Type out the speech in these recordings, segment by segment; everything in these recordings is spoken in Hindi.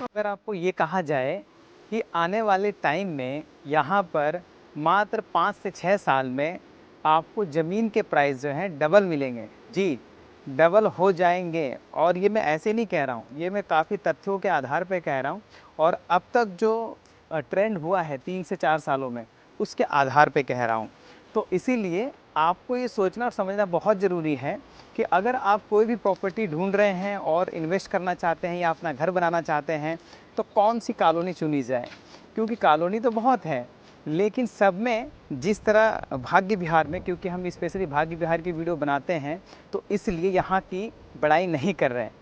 अगर आपको ये कहा जाए कि आने वाले टाइम में यहाँ पर मात्र 5 से 6 साल में आपको ज़मीन के प्राइस जो हैं डबल मिलेंगे। जी, डबल हो जाएँगे और ये मैं ऐसे नहीं कह रहा हूँ, ये मैं काफ़ी तथ्यों के आधार पे कह रहा हूँ और अब तक जो ट्रेंड हुआ है 3 से 4 सालों में, उसके आधार पे कह रहा हूँ। तो इसीलिए आपको ये सोचना और समझना बहुत ज़रूरी है कि अगर आप कोई भी प्रॉपर्टी ढूँढ रहे हैं और इन्वेस्ट करना चाहते हैं या अपना घर बनाना चाहते हैं, तो कौन-सी कॉलोनी चुनी जाए? क्योंकि कॉलोनी तो बहुत है, लेकिन सब में जिस तरह भाग्य विहार में, क्योंकि हम स्पेशली भाग्य विहार की वीडियो बनाते हैं, तो इसलिए यहाँ की बड़ाई नहीं कर रहे हैं।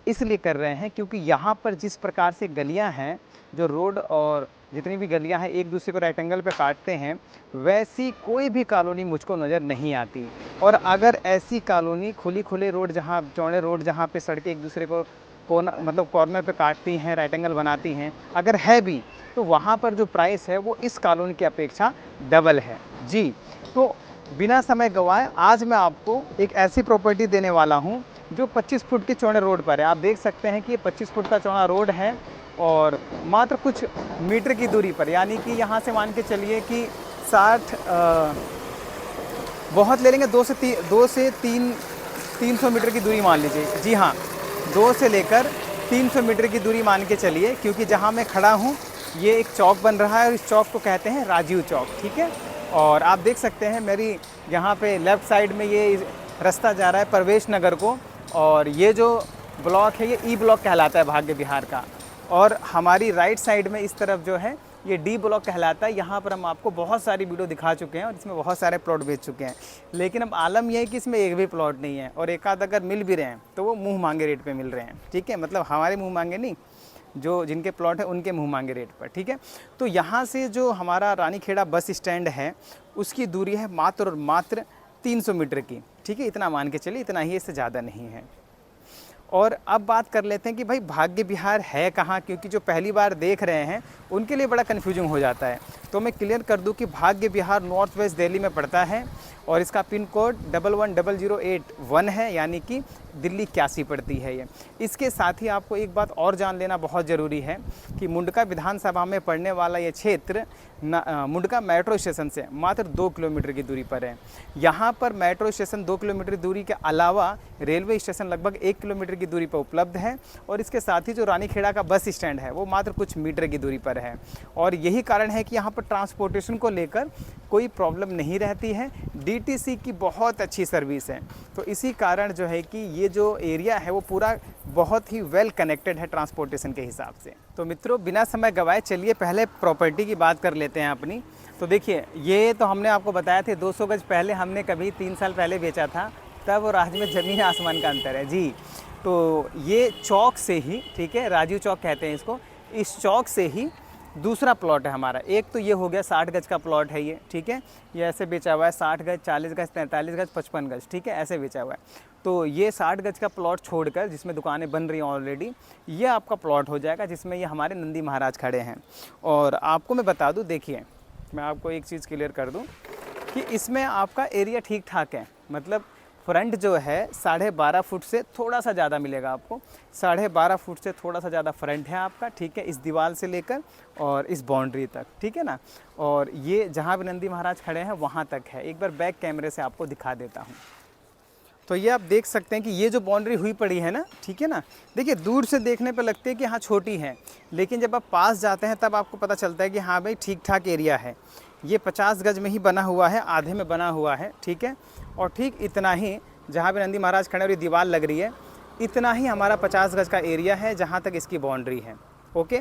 इसलिए कर रहे हैं क्योंकि यहाँ पर जिस प्रकार से गलियाँ हैं, जो रोड और जितनी भी गलियाँ हैं एक दूसरे को राइट एंगल पे काटते हैं, वैसी कोई भी कॉलोनी मुझको नज़र नहीं आती। और अगर ऐसी कॉलोनी खुले रोड जहाँ चौड़े रोड जहाँ पे सड़कें एक दूसरे को कोना मतलब कॉर्नर पे काटती हैं, राइट एंगल बनाती हैं, अगर है भी तो वहाँ पर जो प्राइस है वो इस कॉलोनी की अपेक्षा डबल है। जी, तो बिना समय गँवाए आज मैं आपको एक ऐसी प्रॉपर्टी देने वाला हूँ जो 25 फुट के चौड़े रोड पर है। आप देख सकते हैं कि ये 25 फुट का चौड़ा रोड है और मात्र कुछ मीटर की दूरी पर, यानी कि यहाँ से मान के चलिए कि 60 बहुत ले लेंगे 2 से 300 मीटर की दूरी मान लीजिए। जी हाँ, 2 से लेकर 300 मीटर की दूरी मान के चलिए, क्योंकि जहाँ मैं खड़ा हूँ ये एक चौक बन रहा है और इस चौक को कहते हैं राजीव चौक, ठीक है। और आप देख सकते हैं मेरी यहाँ पे लेफ़्ट साइड में ये रास्ता जा रहा है प्रवेश नगर को, और ये जो ब्लॉक है ये ई ब्लॉक कहलाता है भाग्य विहार का। और हमारी राइट साइड में इस तरफ जो है ये डी ब्लॉक कहलाता है। यहाँ पर हम आपको बहुत सारी वीडियो दिखा चुके हैं और इसमें बहुत सारे प्लॉट बेच चुके हैं, लेकिन अब आलम यह है कि इसमें एक भी प्लॉट नहीं है, और एक आध अगर मिल भी रहे हैं तो वो मुंह मांगे रेट पे मिल रहे हैं, ठीक है। मतलब हमारे मुंह मांगे नहीं, जो जिनके प्लॉट है उनके मुंह मांगे रेट पर, ठीक है। तो यहाँ से जो हमारा रानीखेड़ा बस स्टैंड है उसकी दूरी है मात्र और मात्र 300 मीटर की, ठीक है। इतना मान के चलिए, इतना ही, इससे ज़्यादा नहीं है। और अब बात कर लेते हैं कि भाई भाग्य विहार है कहाँ, क्योंकि जो पहली बार देख रहे हैं उनके लिए बड़ा कन्फ्यूजिंग हो जाता है। तो मैं क्लियर कर दूं कि भाग्य विहार नॉर्थ वेस्ट दिल्ली में पड़ता है और इसका पिन कोड 110081 है, यानी कि दिल्ली 81 पड़ती है ये। इसके साथ ही आपको एक बात और जान लेना बहुत ज़रूरी है कि मुंडका विधानसभा में पड़ने वाला ये क्षेत्र मुंडका मेट्रो स्टेशन से मात्र 2 किलोमीटर की दूरी पर है। यहाँ पर मेट्रो स्टेशन 2 किलोमीटर दूरी के अलावा रेलवे स्टेशन लगभग 1 किलोमीटर की दूरी पर उपलब्ध है, और इसके साथ ही जो रानीखेड़ा का बस स्टैंड है वो मात्र कुछ मीटर की दूरी पर है। और यही कारण है कि यहाँ पर ट्रांसपोर्टेशन को लेकर कोई प्रॉब्लम नहीं रहती है। डीटीसी की बहुत अच्छी सर्विस है, तो इसी कारण जो है कि ये जो एरिया है वो पूरा बहुत ही वेल कनेक्टेड है ट्रांसपोर्टेशन के हिसाब से। तो मित्रों, बिना समय गवाए चलिए पहले प्रॉपर्टी की बात कर लेते हैं अपनी। तो देखिए, ये तो हमने आपको बताया थे 200 गज पहले हमने कभी 3 साल पहले बेचा था, तब और आज में ज़मीन आसमान का अंतर है। जी, तो ये चौक से ही, ठीक है, राजीव चौक कहते हैं इसको, इस चौक से ही दूसरा प्लॉट है हमारा। एक तो ये हो गया 60 गज का प्लॉट है ये, ठीक है। ये ऐसे बेचा हुआ है 60 गज, 40 गज, 43 गज, 55 गज, ठीक है, ऐसे बेचा हुआ है। तो ये 60 गज का प्लॉट छोड़कर, जिसमें दुकानें बन रही हैं ऑलरेडी, ये आपका प्लॉट हो जाएगा, जिसमें ये हमारे नंदी महाराज खड़े हैं। और आपको मैं बता दूं, देखिए मैं आपको एक चीज़ क्लियर कर दूं कि इसमें आपका एरिया ठीक ठाक है। मतलब फ्रंट जो है 12.5 फुट से थोड़ा सा ज़्यादा मिलेगा आपको, 12.5 फुट से थोड़ा सा ज़्यादा फ्रंट है आपका, ठीक है, इस दीवार से लेकर और इस बाउंड्री तक, ठीक है ना। और ये जहाँ भी नंदी महाराज खड़े हैं वहाँ तक है। एक बार बैक कैमरे से आपको दिखा देता हूँ। तो ये आप देख सकते हैं कि ये जो बाउंड्री हुई पड़ी है ना, ठीक है ना, देखिए दूर से देखने पर लगती है कि हाँ छोटी है, लेकिन जब आप पास जाते हैं तब आपको पता चलता है कि हाँ भाई ठीक ठाक एरिया है। ये 50 गज में ही बना हुआ है, आधे में बना हुआ है, ठीक है। और ठीक इतना ही जहाँ पे नंदी महाराज खड़े और ये दीवार लग रही है, इतना ही हमारा 50 गज का एरिया है जहाँ तक इसकी बाउंड्री है। ओके,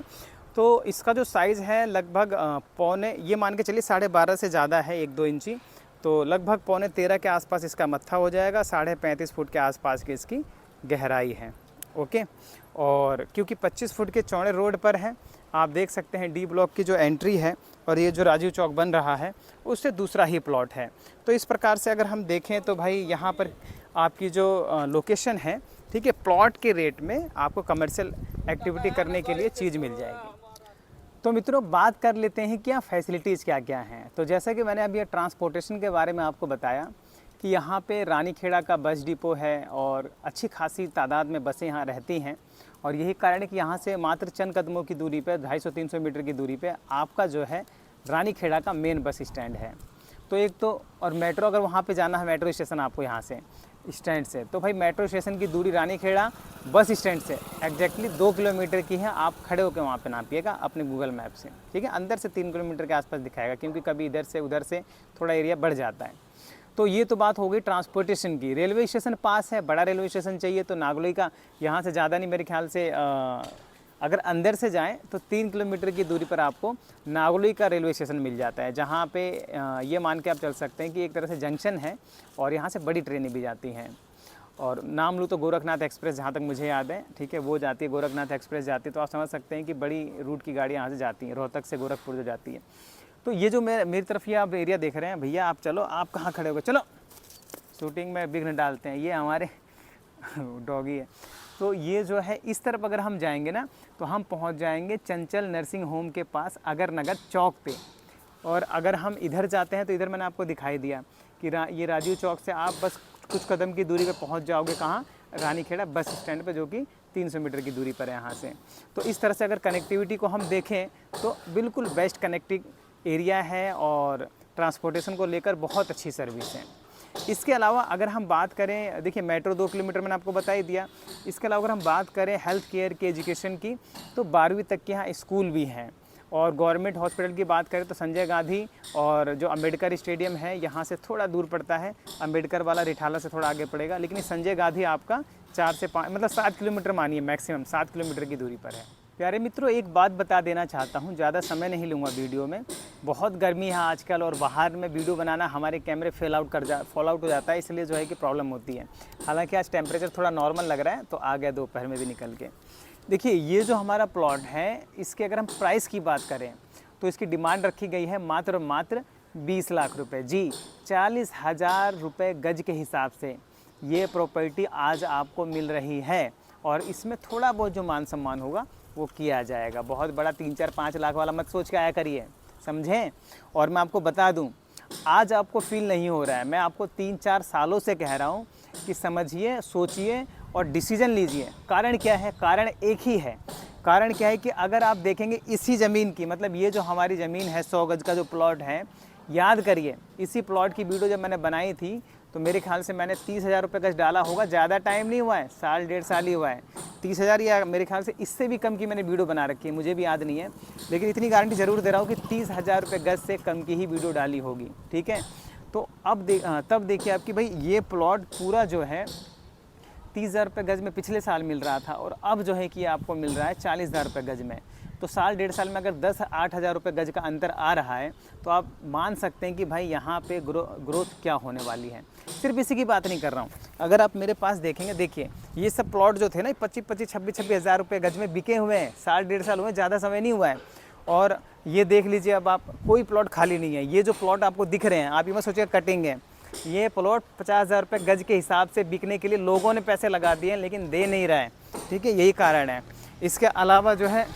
तो इसका जो साइज़ है लगभग पौने, ये मान के चलिए 12.5 से ज़्यादा है 1-2 इंची, तो लगभग पौने 13 के आसपास इसका मत्था हो जाएगा। 35.5 फुट के आसपास की इसकी गहराई है। ओके, और क्योंकि 25 फुट के चौड़े रोड पर है, आप देख सकते हैं डी ब्लॉक की जो एंट्री है और ये जो राजीव चौक बन रहा है उससे दूसरा ही प्लॉट है। तो इस प्रकार से अगर हम देखें तो भाई यहाँ पर आपकी जो लोकेशन है, ठीक है, प्लॉट के रेट में आपको कमर्शियल एक्टिविटी करने के लिए चीज़ मिल जाएगी। तो मित्रों, बात कर लेते हैं क्या फैसिलिटीज़ क्या क्या हैं। तो जैसा कि मैंने अभी ट्रांसपोर्टेशन के बारे में आपको बताया कि यहाँ पे रानीखेड़ा का बस डिपो है और अच्छी खासी तादाद में बसें यहाँ रहती हैं, और यही कारण है कि यहाँ से मात्र चंद कदमों की दूरी पे 250-300 मीटर की दूरी पे आपका जो है रानीखेड़ा का मेन बस स्टैंड है। तो एक तो और मेट्रो, अगर वहाँ पे जाना है मेट्रो स्टेशन आपको यहाँ से स्टैंड से, तो भाई मेट्रो स्टेशन की दूरी रानीखेड़ा बस स्टैंड से एग्जैक्टली 2 किलोमीटर की है। आप खड़े होकर वहाँ पे नापिएगा अपने गूगल मैप से, ठीक है। अंदर से 3 किलोमीटर के आसपास दिखाएगा, क्योंकि कभी इधर से उधर से थोड़ा एरिया बढ़ जाता है। तो ये तो बात हो गई ट्रांसपोर्टेशन की। रेलवे स्टेशन पास है, बड़ा रेलवे स्टेशन चाहिए तो नागलोई का यहाँ से ज़्यादा नहीं, मेरे ख्याल से अगर अंदर से जाएं तो 3 किलोमीटर की दूरी पर आपको नागलोई का रेलवे स्टेशन मिल जाता है, जहाँ पे ये मान के आप चल सकते हैं कि एक तरह से जंक्शन है और यहाँ से बड़ी ट्रेनें भी जाती हैं। और नाम लूँ तो गोरखनाथ एक्सप्रेस, जहाँ तक मुझे याद है, ठीक है, वो जाती है, गोरखनाथ एक्सप्रेस जाती है। तो आप समझ सकते हैं कि बड़ी रूट की गाड़ी यहाँ से जाती हैं, रोहतक से गोरखपुर जो जाती है। तो ये जो मेरी तरफ ये आप एरिया देख रहे हैं, भैया आप चलो, आप कहाँ खड़े हो गए, चलो शूटिंग में विघ्न डालते हैं, ये हमारे डॉगी है। तो ये जो है इस तरफ अगर हम जाएंगे ना तो हम पहुंच जाएंगे चंचल नर्सिंग होम के पास अगर नगर चौक पे। और अगर हम इधर जाते हैं तो इधर मैंने आपको दिखाई दिया कि ये राजीव चौक से आप बस कुछ कदम की दूरी पे पहुंच जाओगे, कहाँ, रानीखेड़ा बस स्टैंड पे, जो कि 300 मीटर की दूरी पर है यहाँ से। तो इस तरह से अगर कनेक्टिविटी को हम देखें तो बिल्कुल बेस्ट कनेक्टिव एरिया है और ट्रांसपोर्टेशन को लेकर बहुत अच्छी सर्विस है। इसके अलावा अगर हम बात करें, देखिए मेट्रो 2 किलोमीटर मैंने आपको बता ही दिया। इसके अलावा अगर हम बात करें हेल्थ केयर की, एजुकेशन की, तो 12वीं तक के यहाँ स्कूल भी हैं। और गवर्नमेंट हॉस्पिटल की बात करें तो संजय गांधी और जो अंबेडकर स्टेडियम है यहाँ से थोड़ा दूर पड़ता है, अंबेडकर वाला रिठाला से थोड़ा आगे पड़ेगा, लेकिन संजय गांधी आपका 4 से 5 मतलब 7 किलोमीटर मानिए, मैक्सिमम 7 किलोमीटर की दूरी पर है। प्यारे मित्रों, एक बात बता देना चाहता हूँ, ज़्यादा समय नहीं लूँगा वीडियो में। बहुत गर्मी है आजकल और बाहर में वीडियो बनाना हमारे कैमरे फॉल आउट हो जाता है, इसलिए जो है कि प्रॉब्लम होती है। हालांकि आज टेम्परेचर थोड़ा नॉर्मल लग रहा है, तो आ गया दोपहर में भी निकल के। देखिए ये जो हमारा प्लॉट है, इसके अगर हम प्राइस की बात करें तो इसकी डिमांड रखी गई है मात्र 20 लाख रुपये। जी, 40,000 रुपये गज के हिसाब से ये प्रॉपर्टी आज आपको मिल रही है। और इसमें थोड़ा बहुत जो मान सम्मान होगा वो किया जाएगा। बहुत बड़ा 3-4-5 लाख वाला मत सोच के आया करिए, समझें। और मैं आपको बता दूं, आज आपको फील नहीं हो रहा है, मैं आपको 3-4 सालों से कह रहा हूं कि समझिए, सोचिए और डिसीजन लीजिए। कारण क्या है? कारण एक ही है। कारण क्या है कि अगर आप देखेंगे इसी ज़मीन की, मतलब ये जो हमारी ज़मीन है 100 गज का जो प्लॉट है, याद करिए इसी प्लॉट की वीडियो जब मैंने बनाई थी तो मेरे ख्याल से मैंने 30,000 रुपये गज डाला होगा। ज़्यादा टाइम नहीं हुआ है, 1.5 साल ही हुआ है। 30,000 या मेरे ख्याल से इससे भी कम की मैंने वीडियो बना रखी है, मुझे भी याद नहीं है, लेकिन इतनी गारंटी ज़रूर दे रहा हूँ कि 30,000 रुपये गज से कम की ही वीडियो डाली होगी, ठीक है। तो अब तब देखिए आपकी भाई ये प्लॉट पूरा जो है 30,000 रुपये गज में पिछले साल मिल रहा था और अब जो है कि आपको मिल रहा है 40,000 रुपये गज में। तो साल 1.5 साल में अगर 10-8 हज़ार रुपये गज का अंतर आ रहा है तो आप मान सकते हैं कि भाई यहाँ पे ग्रोथ क्या होने वाली है। सिर्फ इसी की बात नहीं कर रहा हूँ, अगर आप मेरे पास देखेंगे, देखिए ये सब प्लॉट जो थे ना 25-26 हज़ार रुपये गज में बिके हुए हैं। साल 1.5 साल हुए, ज़्यादा समय नहीं हुआ है। और ये देख लीजिए, अब आप कोई प्लॉट खाली नहीं है। ये जो प्लॉट आपको दिख रहे हैं, आप ये मत सोचिए कटेंगे, ये प्लॉट 50,000 रुपये गज के हिसाब से बिकने के लिए लोगों ने पैसे लगा दिए हैं, लेकिन दे नहीं रहे हैं, ठीक है, यही कारण है। इसके अलावा जो है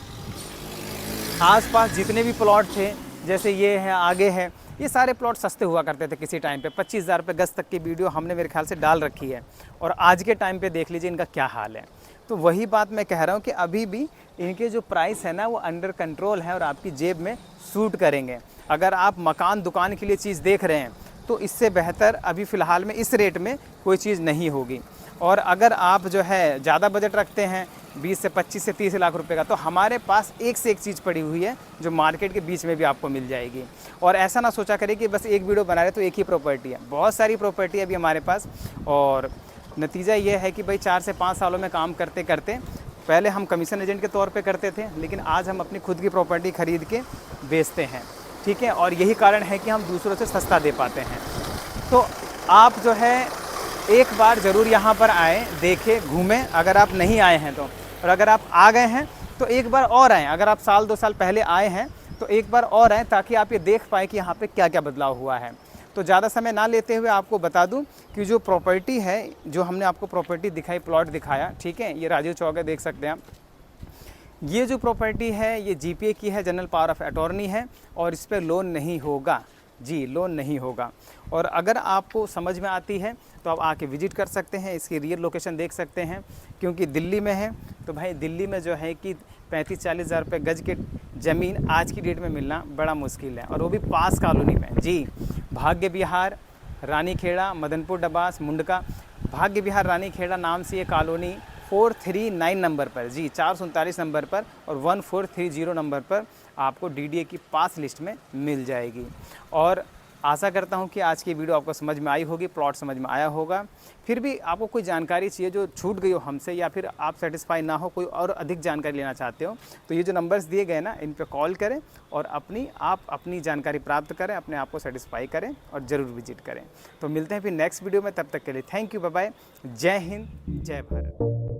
आसपास जितने भी प्लॉट थे, जैसे ये है, आगे है, ये सारे प्लॉट सस्ते हुआ करते थे किसी टाइम पे। 25,000 रुपये गज तक की वीडियो हमने मेरे ख्याल से डाल रखी है। और आज के टाइम पे देख लीजिए इनका क्या हाल है। तो वही बात मैं कह रहा हूँ कि अभी भी इनके जो प्राइस है ना वो अंडर कंट्रोल है और आपकी जेब में सूट करेंगे। अगर आप मकान दुकान के लिए चीज़ देख रहे हैं तो इससे बेहतर अभी फ़िलहाल में इस रेट में कोई चीज़ नहीं होगी। और अगर आप जो है ज़्यादा बजट रखते हैं 20 से 25 से 30 लाख रुपए का, तो हमारे पास एक से एक चीज़ पड़ी हुई है जो मार्केट के बीच में भी आपको मिल जाएगी। और ऐसा ना सोचा करें कि बस एक वीडियो बना रहे तो एक ही प्रॉपर्टी है, बहुत सारी प्रॉपर्टी है अभी हमारे पास। और नतीजा ये है कि भाई 4 से 5 सालों में काम करते करते, पहले हम कमीशन एजेंट के तौर पे करते थे, लेकिन आज हम अपनी खुद की प्रॉपर्टी ख़रीद के बेचते हैं, ठीक है। और यही कारण है कि हम दूसरों से सस्ता दे पाते हैं। तो आप जो है एक बार ज़रूर यहाँ पर आएँ, देखें, घूमें, अगर आप नहीं आए हैं तो। और अगर आप आ गए हैं तो एक बार और आएँ। अगर आप साल 2 साल पहले आए हैं तो एक बार और आएँ, ताकि आप ये देख पाएँ कि यहाँ पे क्या क्या बदलाव हुआ है। तो ज़्यादा समय ना लेते हुए आपको बता दूं कि जो प्रॉपर्टी है, जो हमने आपको प्रॉपर्टी दिखाई, प्लॉट दिखाया, ठीक है, ये राजीव चौक है, देख सकते हैं आप। ये जो प्रॉपर्टी है ये जीपीए की है, जनरल पावर ऑफ अटॉर्नी है, और इस पर लोन नहीं होगा। जी लोन नहीं होगा। और अगर आपको समझ में आती है तो आप आके विजिट कर सकते हैं, इसकी रियल लोकेशन देख सकते हैं। क्योंकि दिल्ली में है तो भाई दिल्ली में जो है कि 35-40 हज़ार रुपये गज के ज़मीन आज की डेट में मिलना बड़ा मुश्किल है, और वो भी पास कॉलोनी में। जी, भाग्य विहार, रानीखेड़ा, मदनपुर डबास, मुंडका। भाग्य विहार रानीखेड़ा नाम से ये कॉलोनी 439 नंबर पर, जी 439 नंबर पर और 1430 नंबर पर आपको डीडीए की पास लिस्ट में मिल जाएगी। और आशा करता हूँ कि आज की वीडियो आपको समझ में आई होगी, प्लॉट समझ में आया होगा। फिर भी आपको कोई जानकारी चाहिए जो छूट गई हो हमसे, या फिर आप सेटिस्फाई ना हो, कोई और अधिक जानकारी लेना चाहते हो, तो ये जो नंबर्स दिए गए ना, इन पे कॉल करें और अपनी जानकारी प्राप्त करें, अपने आप को सेटिस्फाई करें और ज़रूर विजिट करें। तो मिलते हैं फिर नेक्स्ट वीडियो में, तब तक के लिए थैंक यू, बाय बाय, जय हिंद, जय भारत।